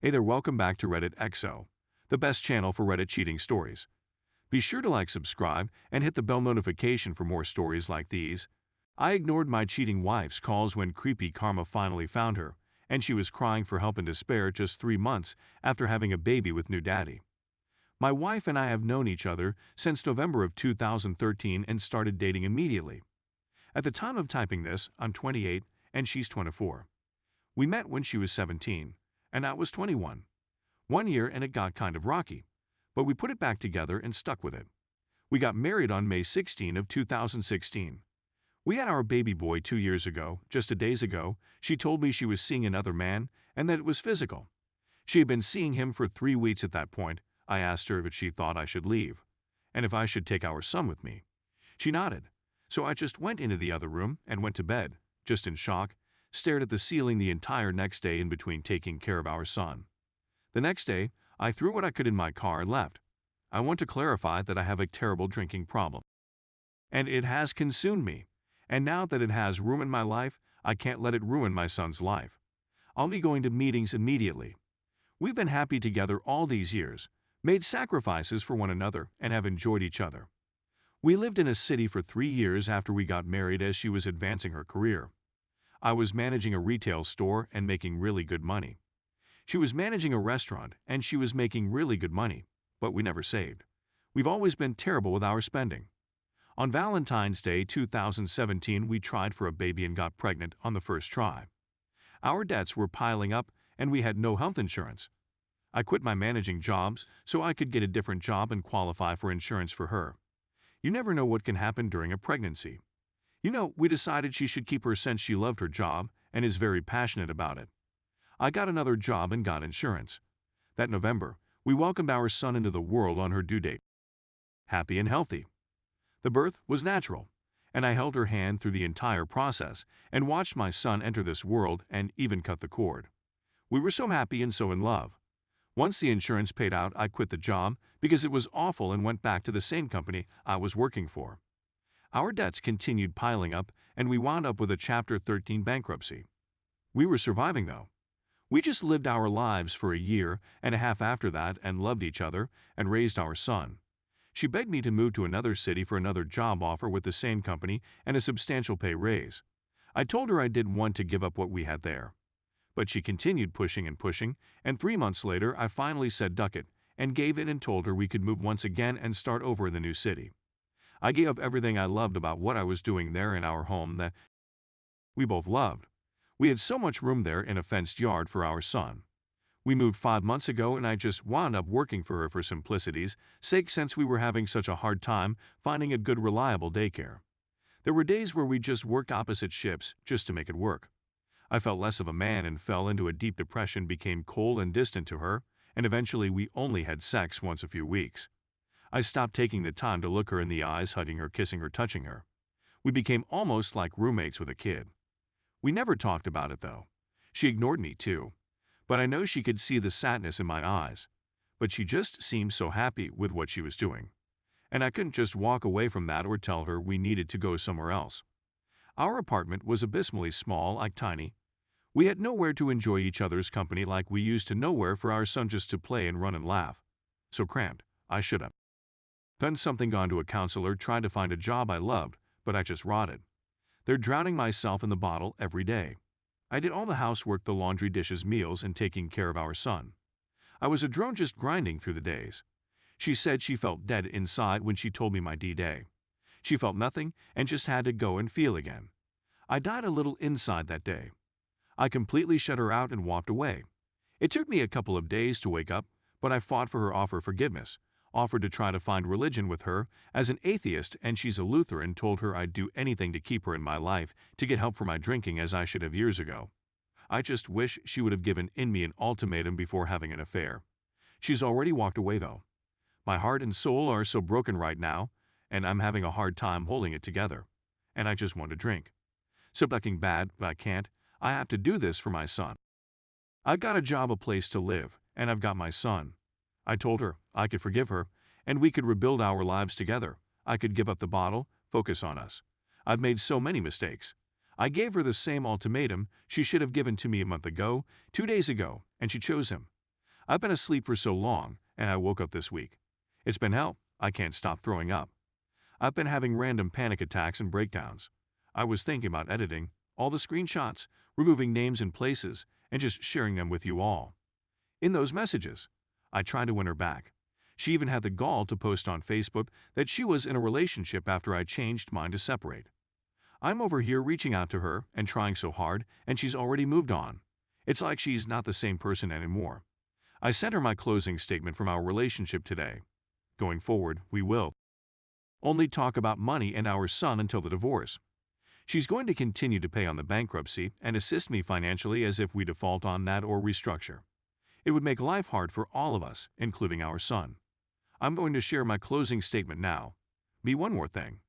Hey there, welcome back to Reddit XO, the best channel for Reddit cheating stories. Be sure to like, subscribe, and hit the bell notification for more stories like these. I ignored my cheating wife's calls when creepy karma finally found her, and she was crying for help in despair just 3 months after having a baby with new daddy. My wife and I have known each other since November of 2013 and started dating immediately. At the time of typing this, I'm 28 and she's 24. We met when she was 17. And I was 21. 1 year and it got kind of rocky, but we put it back together and stuck with it. We got married on May 16 of 2016. We had our baby boy 2 years ago. Just 2 days ago, she told me she was seeing another man and that it was physical. She had been seeing him for 3 weeks at that point. I asked her if she thought I should leave, and if I should take our son with me. She nodded, so I just went into the other room and went to bed, just in shock, stared at the ceiling the entire next day in between taking care of our son. The next day, I threw what I could in my car and left. I want to clarify that I have a terrible drinking problem. And it has consumed me. And now that it has ruined my life, I can't let it ruin my son's life. I'll be going to meetings immediately. We've been happy together all these years, made sacrifices for one another, and have enjoyed each other. We lived in a city for 3 years after we got married as she was advancing her career. I was managing a retail store and making really good money. She was managing a restaurant and she was making really good money, but we never saved. We've always been terrible with our spending. On Valentine's Day 2017, we tried for a baby and got pregnant on the first try. Our debts were piling up and we had no health insurance. I quit my managing jobs so I could get a different job and qualify for insurance for her. You never know what can happen during a pregnancy. We decided she should keep her since she loved her job and is very passionate about it. I got another job and got insurance. That November, we welcomed our son into the world on her due date. Happy and healthy. The birth was natural, and I held her hand through the entire process and watched my son enter this world and even cut the cord. We were so happy and so in love. Once the insurance paid out, I quit the job because it was awful and went back to the same company I was working for. Our debts continued piling up, and we wound up with a Chapter 13 bankruptcy. We were surviving, though. We just lived our lives for 1.5 years after that and loved each other and raised our son. She begged me to move to another city for another job offer with the same company and a substantial pay raise. I told her I didn't want to give up what we had there. But she continued pushing and pushing, and 3 months later I finally said duck it and gave in and told her we could move once again and start over in the new city. I gave up everything I loved about what I was doing there in our home that we both loved. We had so much room there in a fenced yard for our son. We moved 5 months ago and I just wound up working for her for simplicity's sake since we were having such a hard time finding a good reliable daycare. There were days where we just worked opposite shifts just to make it work. I felt less of a man and fell into a deep depression, became cold and distant to her, and eventually we only had sex once a few weeks. I stopped taking the time to look her in the eyes, hugging her, kissing her, touching her. We became almost like roommates with a kid. We never talked about it, though. She ignored me, too. But I know she could see the sadness in my eyes. But she just seemed so happy with what she was doing. And I couldn't just walk away from that or tell her we needed to go somewhere else. Our apartment was abysmally small, like tiny. We had nowhere to enjoy each other's company like we used to, nowhere for our son just to play and run and laugh. So cramped, I should have done something, gone to a counselor, tried to find a job I loved, but I just rotted. They're drowning myself in the bottle every day. I did all the housework, the laundry, dishes, meals, and taking care of our son. I was a drone just grinding through the days. She said she felt dead inside when she told me my D-Day. She felt nothing and just had to go and feel again. I died a little inside that day. I completely shut her out and walked away. It took me a couple of days to wake up, but I fought for her offer forgiveness, offered to try to find religion with her as an atheist, and she's a Lutheran, told her I'd do anything to keep her in my life, to get help for my drinking as I should have years ago. I just wish she would have given me an ultimatum before having an affair. She's already walked away, though. My heart and soul are so broken right now, and I'm having a hard time holding it together. And I just want to drink. So fucking bad, but I can't. I have to do this for my son. I've got a job, a place to live, and I've got my son. I told her I could forgive her, and we could rebuild our lives together. I could give up the bottle, focus on us. I've made so many mistakes. I gave her the same ultimatum she should have given to me a month ago, 2 days ago, and she chose him. I've been asleep for so long, and I woke up this week. It's been hell. I can't stop throwing up. I've been having random panic attacks and breakdowns. I was thinking about editing all the screenshots, removing names and places, and just sharing them with you all. In those messages, I tried to win her back. She even had the gall to post on Facebook that she was in a relationship after I changed mine to separate. I'm over here reaching out to her and trying so hard, and she's already moved on. It's like she's not the same person anymore. I sent her my closing statement from our relationship today. Going forward, we will only talk about money and our son until the divorce. She's going to continue to pay on the bankruptcy and assist me financially as if we default on that or restructure. It would make life hard for all of us, including our son. I'm going to share my closing statement now. One more thing.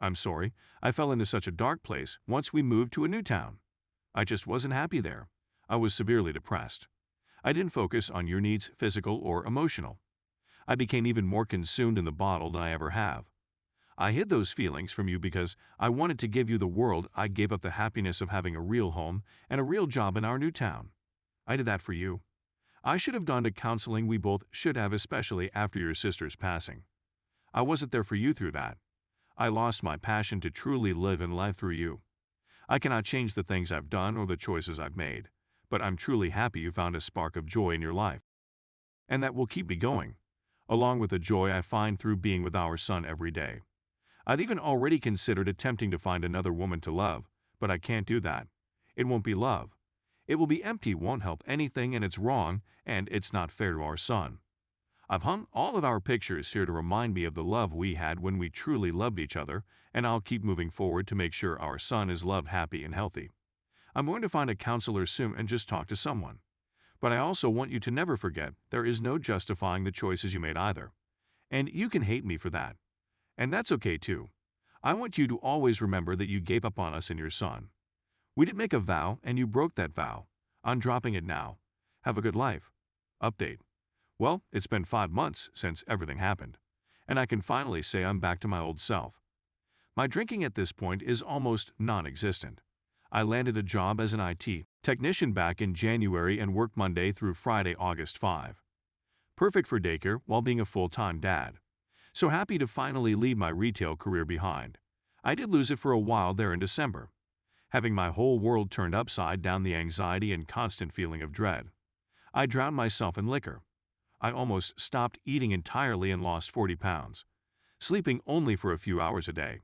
I'm sorry, I fell into such a dark place once we moved to a new town. I just wasn't happy there. I was severely depressed. I didn't focus on your needs, physical or emotional. I became even more consumed in the bottle than I ever have. I hid those feelings from you because I wanted to give you the world. I gave up the happiness of having a real home and a real job in our new town. I did that for you. I should have gone to counseling. We both should have, especially after your sister's passing. I wasn't there for you through that. I lost my passion to truly live in life through you. I cannot change the things I've done or the choices I've made, but I'm truly happy you found a spark of joy in your life. And that will keep me going, along with the joy I find through being with our son every day. I've even already considered attempting to find another woman to love, but I can't do that. It won't be love. It will be empty, won't help anything, and it's wrong, and it's not fair to our son. I've hung all of our pictures here to remind me of the love we had when we truly loved each other, and I'll keep moving forward to make sure our son is loved, happy, and healthy. I'm going to find a counselor soon and just talk to someone. But I also want you to never forget there is no justifying the choices you made either. And you can hate me for that. And that's okay too. I want you to always remember that you gave up on us and your son. We did make a vow, and you broke that vow. I'm dropping it now. Have a good life. Update. Well, it's been 5 months since everything happened, and I can finally say I'm back to my old self. My drinking at this point is almost non-existent. I landed a job as an IT technician back in January and worked Monday through Friday, August 5. Perfect for daycare while being a full-time dad. So happy to finally leave my retail career behind. I did lose it for a while there in December. Having my whole world turned upside down, the anxiety and constant feeling of dread. I drowned myself in liquor. I almost stopped eating entirely and lost 40 pounds. Sleeping only for a few hours a day.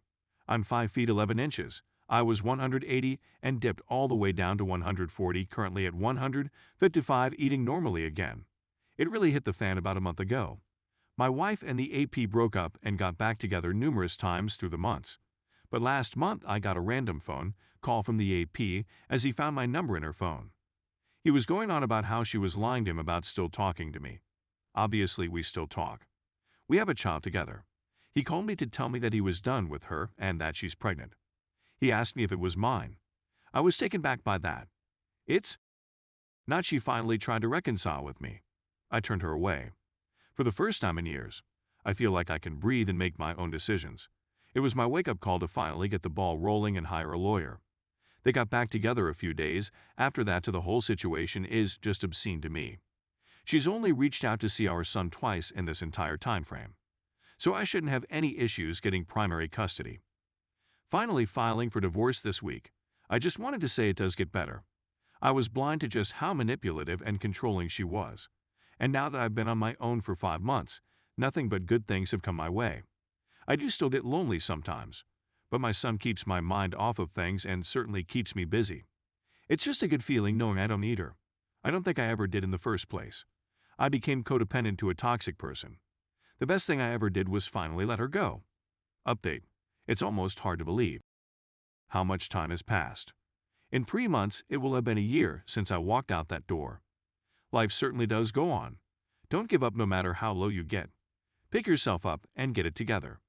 I'm 5 feet 11 inches. I was 180 and dipped all the way down to 140, currently at 155, eating normally again. It really hit the fan about a month ago. My wife and the AP broke up and got back together numerous times through the months. But last month I got a random phone call from the AP as he found my number in her phone. He was going on about how she was lying to him about still talking to me. Obviously, we still talk. We have a child together. He called me to tell me that he was done with her and that she's pregnant. He asked me if it was mine. I was taken back by that. It's not. She finally tried to reconcile with me. I turned her away. For the first time in years, I feel like I can breathe and make my own decisions. It was my wake-up call to finally get the ball rolling and hire a lawyer. They got back together a few days after that. The whole situation is just obscene to me. She's only reached out to see our son twice in this entire time frame. So I shouldn't have any issues getting primary custody. Finally filing for divorce this week. I just wanted to say it does get better. I was blind to just how manipulative and controlling she was. And now that I've been on my own for 5 months, nothing but good things have come my way. I do still get lonely sometimes, but my son keeps my mind off of things and certainly keeps me busy. It's just a good feeling knowing I don't need her. I don't think I ever did in the first place. I became codependent to a toxic person. The best thing I ever did was finally let her go. Update. It's almost hard to believe how much time has passed. In 3 months, it will have been a year since I walked out that door. Life certainly does go on. Don't give up no matter how low you get. Pick yourself up and get it together.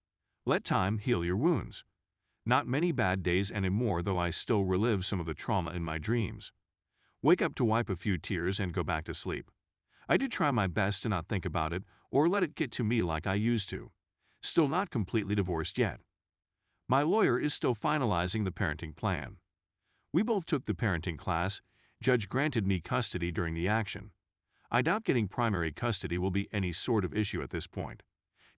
Let time heal your wounds. Not many bad days anymore, though I still relive some of the trauma in my dreams. Wake up to wipe a few tears and go back to sleep. I do try my best to not think about it or let it get to me like I used to. Still not completely divorced yet. My lawyer is still finalizing the parenting plan. We both took the parenting class. Judge granted me custody during the action. I doubt getting primary custody will be any sort of issue at this point.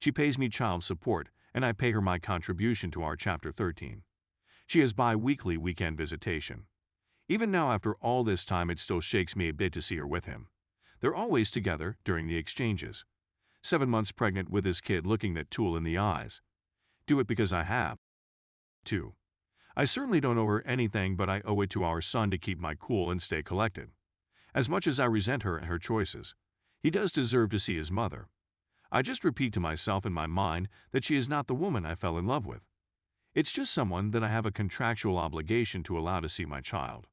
She pays me child support, and I pay her my contribution to our Chapter 13. She has bi-weekly weekend visitation. Even now, after all this time, it still shakes me a bit to see her with him. They're always together during the exchanges. 7 months pregnant with his kid, looking that tool in the eyes. Do it because I have to. I certainly don't owe her anything, but I owe it to our son to keep my cool and stay collected. As much as I resent her and her choices, he does deserve to see his mother. I just repeat to myself in my mind that she is not the woman I fell in love with. It's just someone that I have a contractual obligation to allow to see my child.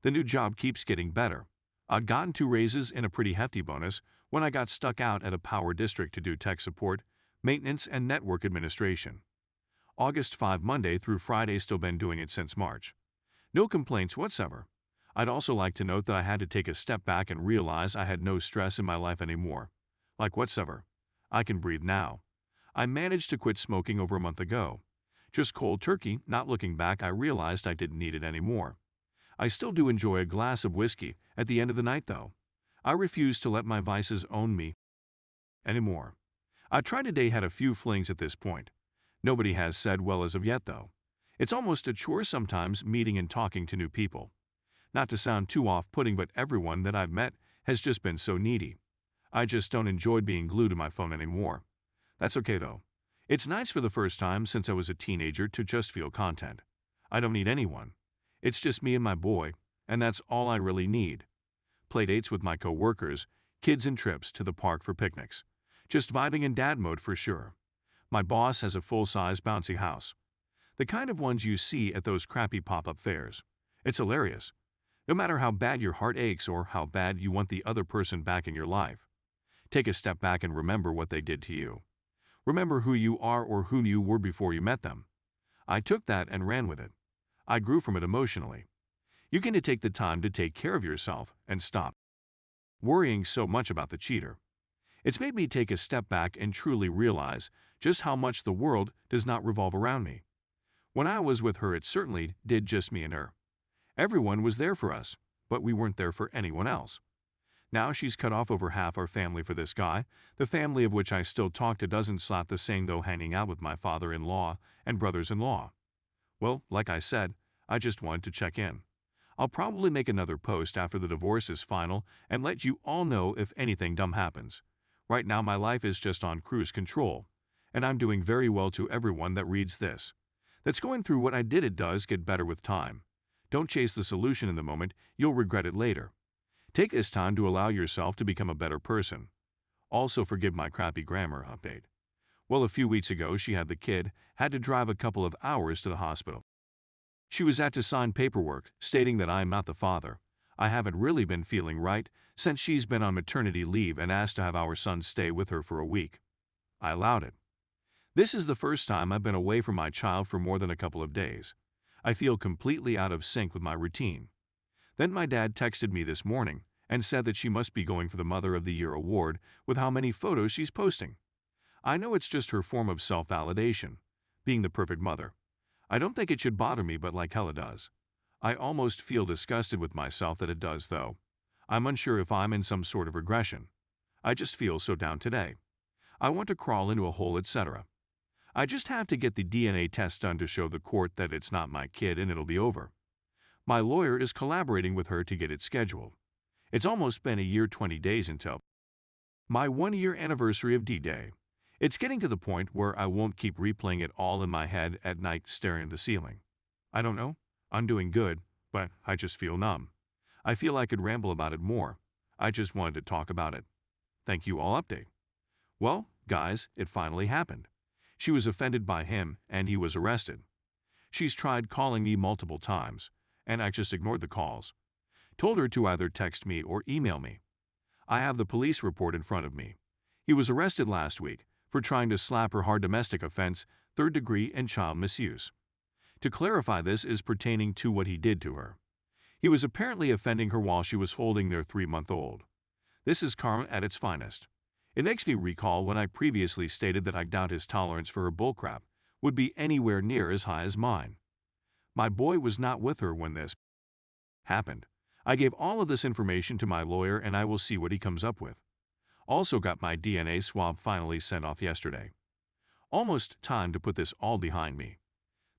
The new job keeps getting better. I'd gotten 2 raises and a pretty hefty bonus when I got stuck out at a power district to do tech support, maintenance, and network administration. August 5 Monday through Friday, still been doing it since March. No complaints whatsoever. I'd also like to note that I had to take a step back and realize I had no stress in my life anymore. Like whatsoever. I can breathe now. I managed to quit smoking over a month ago. Just cold turkey, not looking back, I realized I didn't need it anymore. I still do enjoy a glass of whiskey at the end of the night, though. I refuse to let my vices own me anymore. I tried to date, had a few flings at this point. Nobody has said well as of yet, though. It's almost a chore sometimes meeting and talking to new people. Not to sound too off-putting, but everyone that I've met has just been so needy. I just don't enjoy being glued to my phone anymore. That's okay, though. It's nice for the first time since I was a teenager to just feel content. I don't need anyone. It's just me and my boy, and that's all I really need. Playdates with my co-workers, kids and trips to the park for picnics. Just vibing in dad mode for sure. My boss has a full-size bouncy house. The kind of ones you see at those crappy pop-up fairs. It's hilarious. No matter how bad your heart aches or how bad you want the other person back in your life, take a step back and remember what they did to you. Remember who you are or who you were before you met them. I took that and ran with it. I grew from it emotionally. You get to take the time to take care of yourself and stop worrying so much about the cheater. It's made me take a step back and truly realize just how much the world does not revolve around me. When I was with her, it certainly did, just me and her. Everyone was there for us, but we weren't there for anyone else. Now she's cut off over half our family for this guy, the family of which I still talk to. Doesn't slap the saying, though, hanging out with my father-in-law and brothers-in-law. Well, like I said, I just wanted to check in. I'll probably make another post after the divorce is final and let you all know if anything dumb happens. Right now my life is just on cruise control, and I'm doing very well. To everyone that reads this, that's going through what I did, it does get better with time. Don't chase the solution in the moment, you'll regret it later. Take this time to allow yourself to become a better person. Also, forgive my crappy grammar update. Well, a few weeks ago she had the kid, had to drive a couple of hours to the hospital. She was at to sign paperwork stating that I'm not the father. I haven't really been feeling right since she's been on maternity leave and asked to have our son stay with her for a week. I allowed it. This is the first time I've been away from my child for more than a couple of days. I feel completely out of sync with my routine. Then my dad texted me this morning and said that she must be going for the Mother of the Year award with how many photos she's posting. I know it's just her form of self-validation, being the perfect mother. I don't think it should bother me, but like hell it does. I almost feel disgusted with myself that it does, though. I'm unsure if I'm in some sort of regression. I just feel so down today. I want to crawl into a hole, etc. I just have to get the DNA test done to show the court that it's not my kid, and it'll be over. My lawyer is collaborating with her to get it scheduled. It's almost been a year, 20 days until my 1-year anniversary of D-Day. It's getting to the point where I won't keep replaying it all in my head at night, staring at the ceiling. I don't know. I'm doing good, but I just feel numb. I feel I could ramble about it more. I just wanted to talk about it. Thank you all. Update. Well, guys, it finally happened. She was offended by him, and he was arrested. She's tried calling me multiple times, and I just ignored the calls. Told her to either text me or email me. I have the police report in front of me. He was arrested last week for trying to slap her hard, domestic offense, 3rd degree, and child misuse. To clarify, this is pertaining to what he did to her. He was apparently offending her while she was holding their 3-month-old. This is karma at its finest. It makes me recall when I previously stated that I doubt his tolerance for her bullcrap would be anywhere near as high as mine. My boy was not with her when this happened. I gave all of this information to my lawyer and I will see what he comes up with. Also got my DNA swab finally sent off yesterday. Almost time to put this all behind me.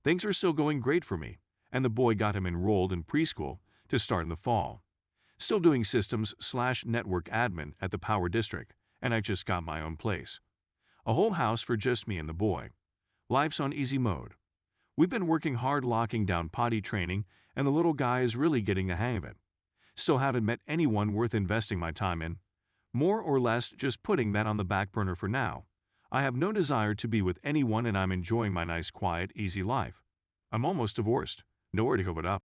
Things are still going great for me, and the boy got him enrolled in preschool to start in the fall. Still doing systems/network admin at the power district, and I just got my own place. A whole house for just me and the boy. Life's on easy mode. We've been working hard locking down potty training, and the little guy is really getting the hang of it. Still haven't met anyone worth investing my time in. More or less just putting that on the back burner for now. I have no desire to be with anyone and I'm enjoying my nice, quiet, easy life. I'm almost divorced. Nowhere to go but up.